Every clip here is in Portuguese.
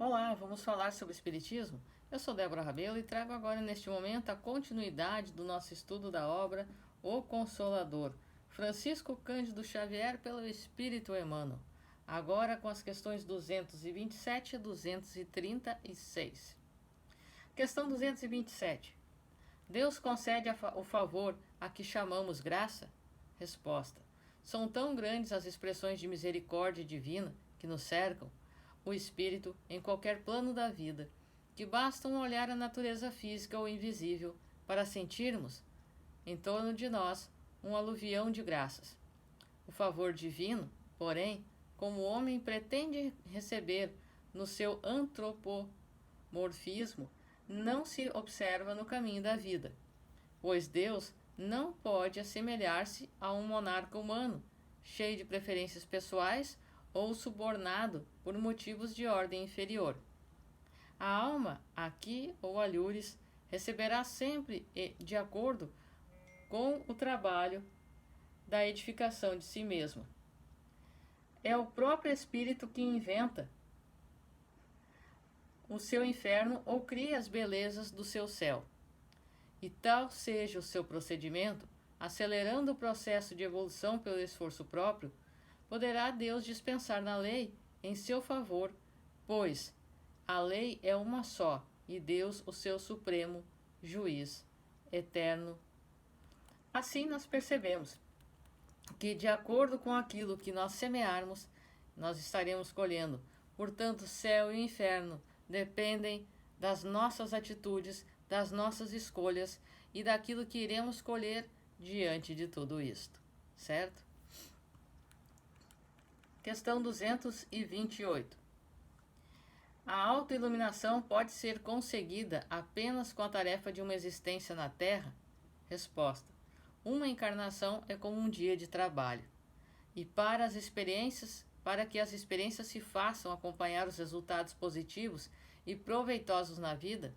Olá, vamos falar sobre Espiritismo? Eu sou Débora Rabelo e trago agora neste momento a continuidade do nosso estudo da obra O Consolador, Francisco Cândido Xavier pelo Espírito Emmanuel, agora com as questões 227 a 236. Questão 227. Deus concede o favor a que chamamos graça? Resposta. São tão grandes as expressões de misericórdia divina que nos cercam, o espírito, em qualquer plano da vida, que basta um olhar à natureza física ou invisível para sentirmos, em torno de nós, um aluvião de graças. O favor divino, porém, como o homem pretende receber no seu antropomorfismo, não se observa no caminho da vida, pois Deus não pode assemelhar-se a um monarca humano, cheio de preferências pessoais ou subornado por motivos de ordem inferior. A alma, aqui ou alhures, receberá sempre de acordo com o trabalho da edificação de si mesma. É o próprio espírito que inventa o seu inferno ou cria as belezas do seu céu. E tal seja o seu procedimento, acelerando o processo de evolução pelo esforço próprio, poderá Deus dispensar na lei em seu favor, pois a lei é uma só e Deus o seu supremo juiz eterno. Assim nós percebemos que, de acordo com aquilo que nós semearmos, nós estaremos colhendo. Portanto, céu e inferno dependem das nossas atitudes, das nossas escolhas e daquilo que iremos colher diante de tudo isto, certo? Questão 228. A autoiluminação pode ser conseguida apenas com a tarefa de uma existência na Terra? Resposta. Uma encarnação é como um dia de trabalho. E para que as experiências se façam acompanhar os resultados positivos e proveitosos na vida,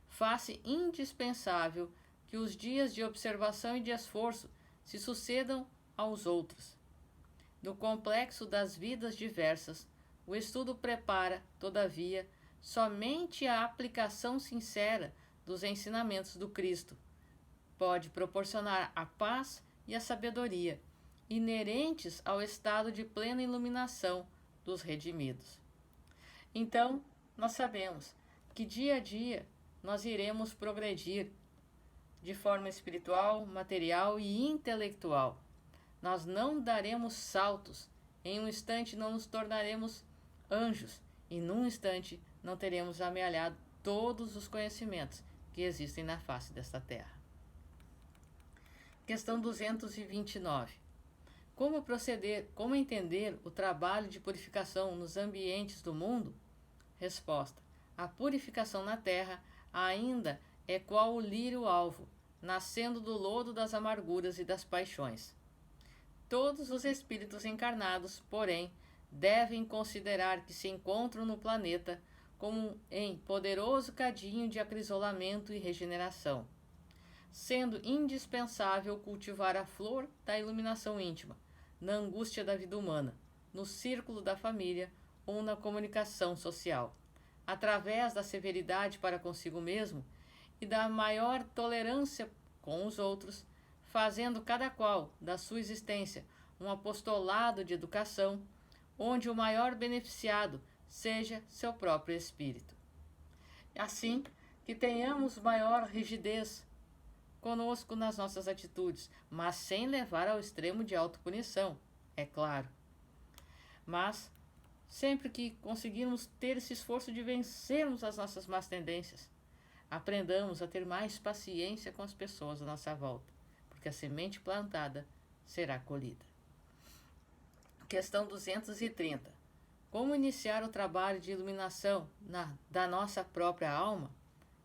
faz-se indispensável que os dias de observação e de esforço se sucedam aos outros. No complexo das vidas diversas, o estudo prepara, todavia, somente a aplicação sincera dos ensinamentos do Cristo. Pode proporcionar a paz e a sabedoria, inerentes ao estado de plena iluminação dos redimidos. Então, nós sabemos que dia a dia nós iremos progredir de forma espiritual, material e intelectual. Nós não daremos saltos, em um instante não nos tornaremos anjos e num instante não teremos amealhado todos os conhecimentos que existem na face desta terra. Questão 229. Como entender o trabalho de purificação nos ambientes do mundo? Resposta. A purificação na terra ainda é qual o lírio alvo, nascendo do lodo das amarguras e das paixões. Todos os espíritos encarnados, porém, devem considerar que se encontram no planeta como em poderoso cadinho de acrisolamento e regeneração, sendo indispensável cultivar a flor da iluminação íntima, na angústia da vida humana, no círculo da família ou na comunicação social, através da severidade para consigo mesmo e da maior tolerância com os outros, fazendo cada qual da sua existência um apostolado de educação, onde o maior beneficiado seja seu próprio espírito. Assim, que tenhamos maior rigidez conosco nas nossas atitudes, mas sem levar ao extremo de autopunição, é claro. Mas, sempre que conseguirmos ter esse esforço de vencermos as nossas más tendências, aprendamos a ter mais paciência com as pessoas à nossa volta, porque a semente plantada será colhida. Questão 230. Como iniciar o trabalho de iluminação da nossa própria alma?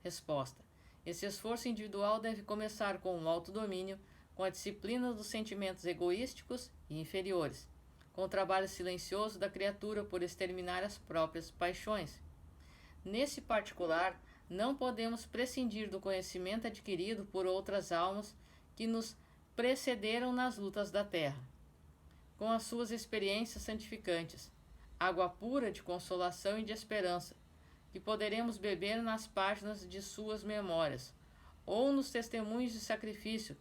Resposta. Esse esforço individual deve começar com o autodomínio, com a disciplina dos sentimentos egoísticos e inferiores, com o trabalho silencioso da criatura por exterminar as próprias paixões. Nesse particular, não podemos prescindir do conhecimento adquirido por outras almas que nos precederam nas lutas da terra, com as suas experiências santificantes, água pura de consolação e de esperança, e poderemos beber nas páginas de suas memórias, ou nos testemunhos de sacrifício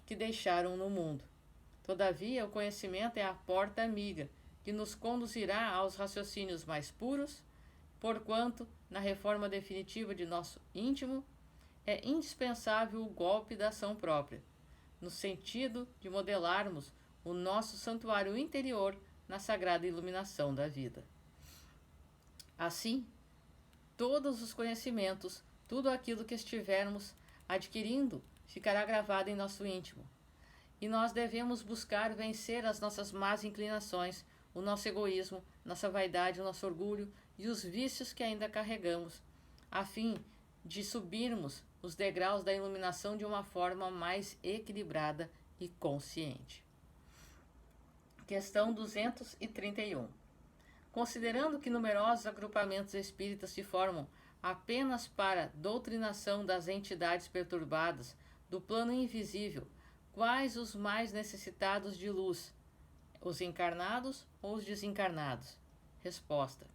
que deixaram no mundo. Todavia, o conhecimento é a porta amiga que nos conduzirá aos raciocínios mais puros, porquanto, na reforma definitiva de nosso íntimo, é indispensável o golpe da ação própria, no sentido de modelarmos o nosso santuário interior na sagrada iluminação da vida. Assim, todos os conhecimentos, tudo aquilo que estivermos adquirindo, ficará gravado em nosso íntimo. E nós devemos buscar vencer as nossas más inclinações, o nosso egoísmo, nossa vaidade, o nosso orgulho e os vícios que ainda carregamos, a fim de subirmos os degraus da iluminação de uma forma mais equilibrada e consciente. Questão 231. Considerando que numerosos agrupamentos espíritas se formam apenas para doutrinação das entidades perturbadas do plano invisível, quais os mais necessitados de luz? Os encarnados ou os desencarnados? Resposta.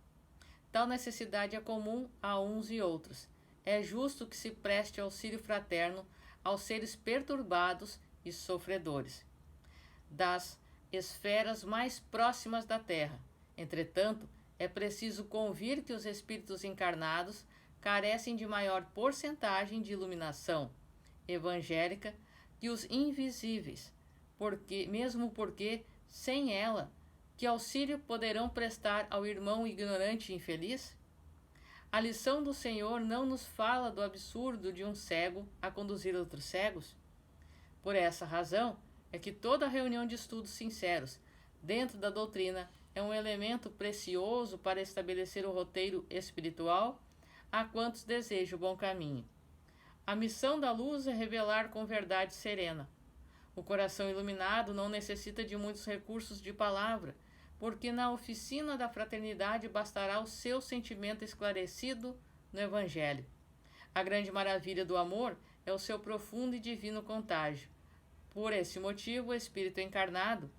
Tal necessidade é comum a uns e outros. É justo que se preste auxílio fraterno aos seres perturbados e sofredores das esferas mais próximas da Terra. Entretanto, é preciso convir que os espíritos encarnados carecem de maior porcentagem de iluminação evangélica que os invisíveis, mesmo porque, sem ela, que auxílio poderão prestar ao irmão ignorante e infeliz? A lição do Senhor não nos fala do absurdo de um cego a conduzir outros cegos? Por essa razão é que toda reunião de estudos sinceros dentro da doutrina é um elemento precioso para estabelecer o roteiro espiritual a quantos desejam o bom caminho. A missão da luz é revelar com verdade serena. O coração iluminado não necessita de muitos recursos de palavra, porque na oficina da fraternidade bastará o seu sentimento esclarecido no Evangelho. A grande maravilha do amor é o seu profundo e divino contágio. Por esse motivo, o Espírito encarnado,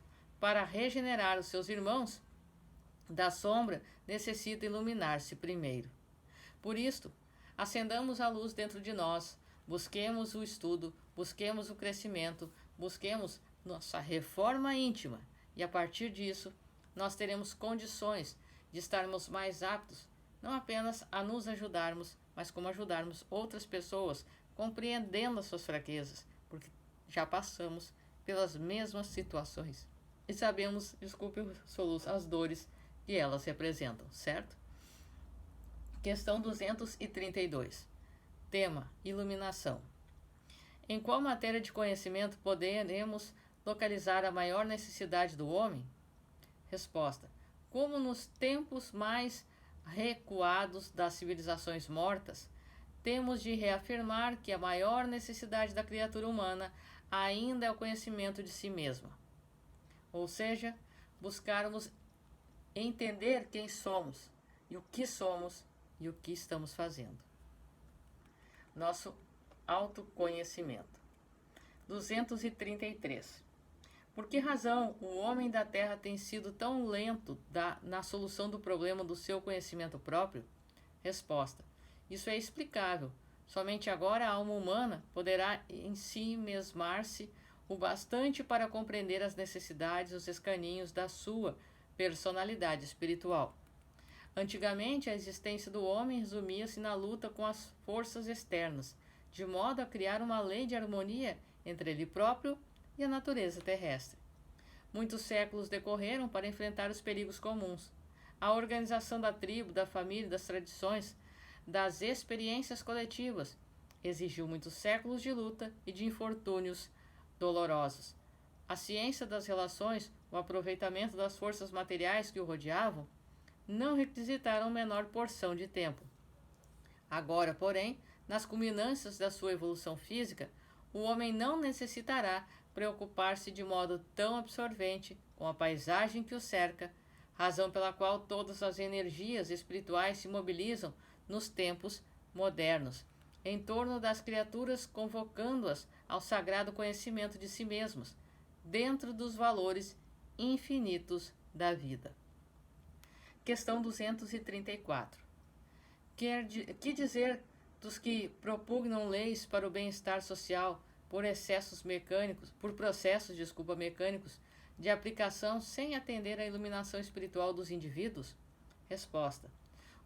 para regenerar os seus irmãos da sombra, necessita iluminar-se primeiro. Por isto, acendamos a luz dentro de nós, busquemos o estudo, busquemos o crescimento, busquemos nossa reforma íntima, e a partir disso, nós teremos condições de estarmos mais aptos, não apenas a nos ajudarmos, mas como ajudarmos outras pessoas, compreendendo as suas fraquezas, porque já passamos pelas mesmas situações e sabemos, desculpe o soluço, as dores que elas representam, certo? Questão 232. Tema: iluminação. Em qual matéria de conhecimento poderemos localizar a maior necessidade do homem? Resposta: como nos tempos mais recuados das civilizações mortas, temos de reafirmar que a maior necessidade da criatura humana ainda é o conhecimento de si mesma. Ou seja, buscarmos entender quem somos e o que estamos fazendo. Nosso autoconhecimento. 233. Por que razão o homem da Terra tem sido tão lento na solução do problema do seu conhecimento próprio? Resposta: isso é explicável. Somente agora a alma humana poderá em si mesmar-se o bastante para compreender as necessidades e os escaninhos da sua personalidade espiritual. Antigamente, a existência do homem resumia-se na luta com as forças externas, de modo a criar uma lei de harmonia entre ele próprio e a natureza terrestre. Muitos séculos decorreram para enfrentar os perigos comuns. A organização da tribo, da família, das tradições, das experiências coletivas exigiu muitos séculos de luta e de infortúnios dolorosos. A ciência das relações, o aproveitamento das forças materiais que o rodeavam, não requisitaram menor porção de tempo. Agora, porém, nas culminâncias da sua evolução física, o homem não necessitará preocupar-se de modo tão absorvente com a paisagem que o cerca, razão pela qual todas as energias espirituais se mobilizam nos tempos modernos, em torno das criaturas, convocando-as ao sagrado conhecimento de si mesmos, dentro dos valores infinitos da vida. Questão 234. Que dizer dos que propugnam leis para o bem-estar social por processos, mecânicos de aplicação sem atender à iluminação espiritual dos indivíduos? Resposta: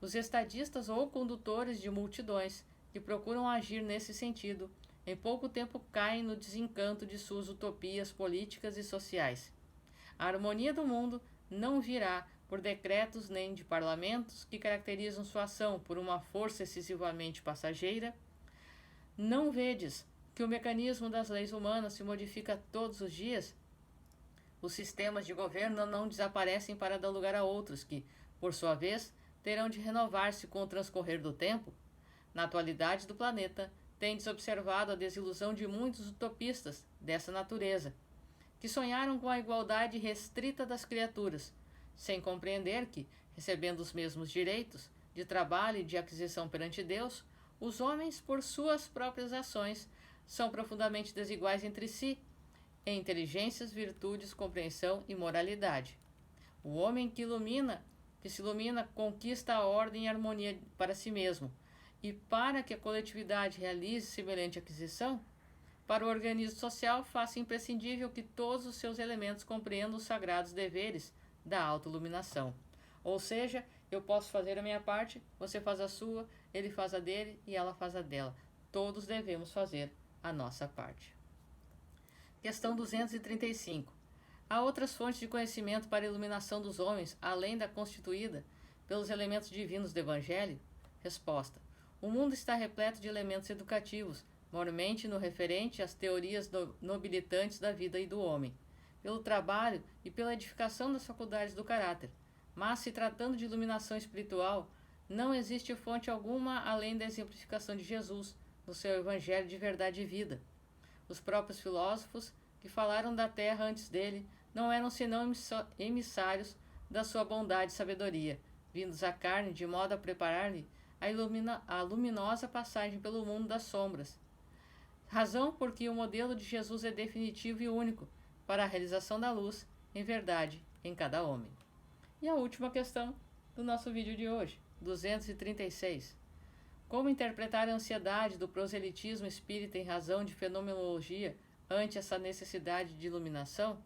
os estadistas ou condutores de multidões que procuram agir nesse sentido, em pouco tempo caem no desencanto de suas utopias políticas e sociais. A harmonia do mundo não virá por decretos nem de parlamentos que caracterizam sua ação por uma força excessivamente passageira. Não vedes que o mecanismo das leis humanas se modifica todos os dias? Os sistemas de governo não desaparecem para dar lugar a outros que, por sua vez, terão de renovar-se com o transcorrer do tempo? Na atualidade do planeta, tendes observado a desilusão de muitos utopistas dessa natureza, que sonharam com a igualdade restrita das criaturas, sem compreender que, recebendo os mesmos direitos de trabalho e de aquisição perante Deus, os homens, por suas próprias ações, são profundamente desiguais entre si, em inteligências, virtudes, compreensão e moralidade. O homem que se ilumina, conquista a ordem e a harmonia para si mesmo, e para que a coletividade realize semelhante aquisição, para o organismo social faça imprescindível que todos os seus elementos compreendam os sagrados deveres da autoiluminação. Ou seja, eu posso fazer a minha parte, você faz a sua, ele faz a dele e ela faz a dela. Todos devemos fazer a nossa parte. Questão 235. Há outras fontes de conhecimento para a iluminação dos homens, além da constituída pelos elementos divinos do Evangelho? Resposta: o mundo está repleto de elementos educativos, mormente no referente às teorias nobilitantes da vida e do homem, pelo trabalho e pela edificação das faculdades do caráter. Mas, se tratando de iluminação espiritual, não existe fonte alguma além da exemplificação de Jesus, no seu Evangelho de verdade e vida. Os próprios filósofos que falaram da terra antes dele não eram senão emissários da sua bondade e sabedoria, vindos à carne de modo a preparar-lhe a luminosa passagem pelo mundo das sombras. Razão porque o modelo de Jesus é definitivo e único para a realização da luz, em verdade, em cada homem. E a última questão do nosso vídeo de hoje, 236. Como interpretar a ansiedade do proselitismo espírita em razão de fenomenologia ante essa necessidade de iluminação?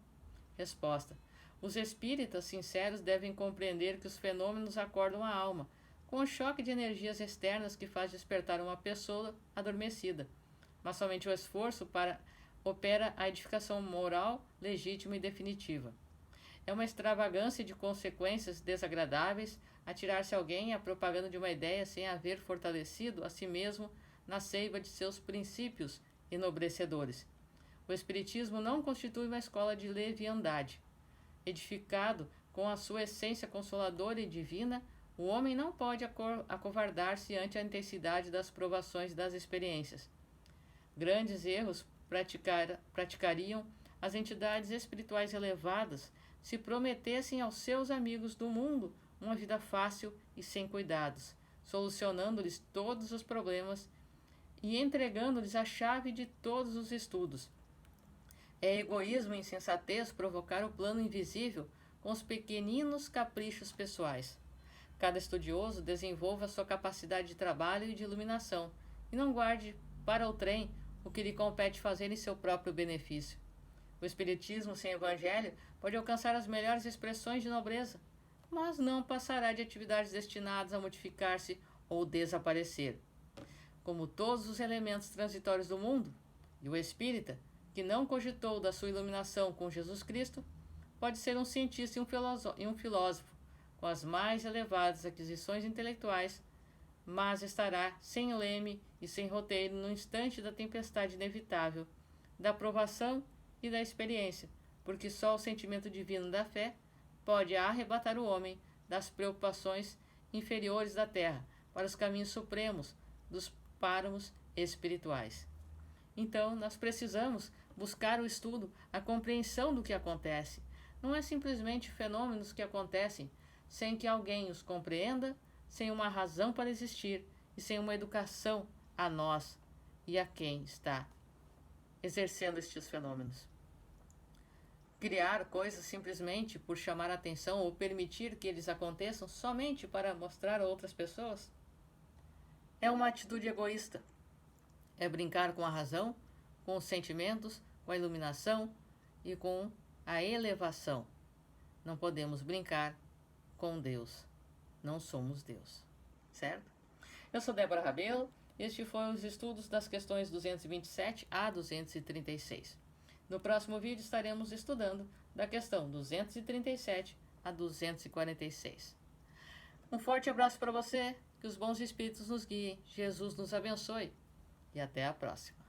Resposta: os espíritas sinceros devem compreender que os fenômenos acordam a alma, com o choque de energias externas que faz despertar uma pessoa adormecida, mas somente o esforço opera a edificação moral legítima e definitiva. É uma extravagância de consequências desagradáveis atirar-se alguém à propaganda de uma ideia sem haver fortalecido a si mesmo na seiva de seus princípios enobrecedores. O Espiritismo não constitui uma escola de leviandade. Edificado com a sua essência consoladora e divina, o homem não pode acovardar-se ante a intensidade das provações e das experiências. Grandes erros praticariam as entidades espirituais elevadas se prometessem aos seus amigos do mundo uma vida fácil e sem cuidados, solucionando-lhes todos os problemas e entregando-lhes a chave de todos os estudos. É egoísmo e insensatez provocar o plano invisível com os pequeninos caprichos pessoais. Cada estudioso desenvolva sua capacidade de trabalho e de iluminação, e não guarde para o trem o que lhe compete fazer em seu próprio benefício. O Espiritismo sem Evangelho pode alcançar as melhores expressões de nobreza, mas não passará de atividades destinadas a modificar-se ou desaparecer. Como todos os elementos transitórios do mundo, e o espírita, que não cogitou da sua iluminação com Jesus Cristo, pode ser um cientista e um filósofo, com as mais elevadas aquisições intelectuais, mas estará sem leme e sem roteiro no instante da tempestade inevitável, da provação e da experiência, porque só o sentimento divino da fé pode arrebatar o homem das preocupações inferiores da terra para os caminhos supremos dos páramos espirituais. Então, nós precisamos buscar o estudo, a compreensão do que acontece. Não é simplesmente fenômenos que acontecem sem que alguém os compreenda, sem uma razão para existir e sem uma educação a nós e a quem está exercendo estes fenômenos. Criar coisas simplesmente por chamar a atenção ou permitir que eles aconteçam somente para mostrar a outras pessoas? é uma atitude egoísta. É brincar com a razão, com os sentimentos, com a iluminação e com a elevação. Não podemos brincar com Deus. Não somos Deus. Certo? Eu sou Débora Rabelo. Este foi os estudos das questões 227 a 236. No próximo vídeo estaremos estudando da questão 237 a 246. Um forte abraço para você, que os bons espíritos nos guiem, Jesus nos abençoe e até a próxima.